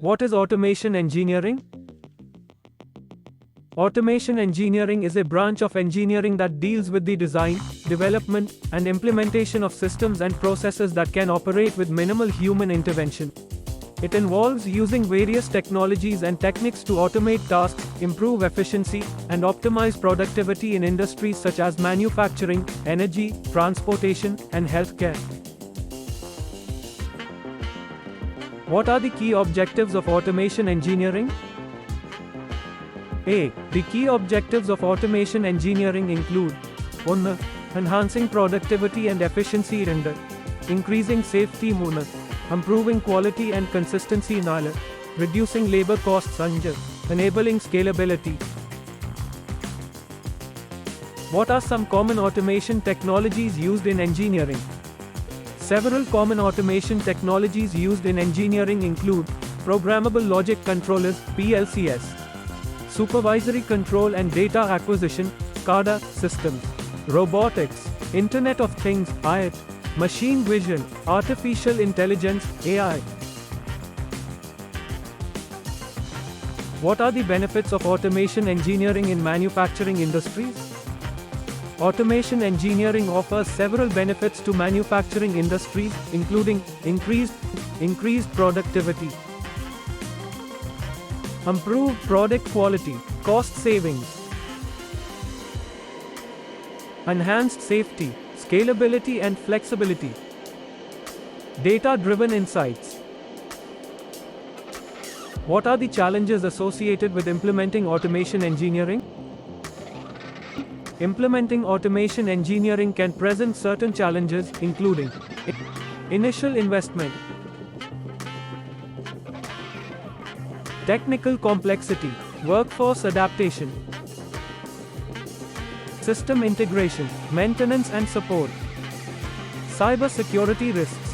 What is automation engineering? Automation engineering is a branch of engineering that deals with the design, development, and implementation of systems and processes that can operate with minimal human intervention. It involves using various technologies and techniques to automate tasks, improve efficiency, and optimize productivity in industries such as manufacturing, energy, transportation, and healthcare. What are the key objectives of automation engineering? A. The key objectives of automation engineering include 1. Enhancing productivity and efficiency 2. Increasing safety 3. Improving quality and consistency 4. Reducing labor costs 5. Enabling scalability. What are some common automation technologies used in engineering? Several common automation technologies used in engineering include programmable logic controllers (PLCs), supervisory control and data acquisition (SCADA) systems, robotics, Internet of Things (IoT), machine vision, artificial intelligence (AI). What are the benefits of automation engineering in manufacturing industries? Automation engineering offers several benefits to manufacturing industries, including increased productivity, improved product quality, cost savings, enhanced safety, scalability and flexibility, data-driven insights. What are the challenges associated with implementing automation engineering? Implementing automation engineering can present certain challenges, including initial investment, technical complexity, workforce adaptation, system integration, maintenance and support, cyber security risks.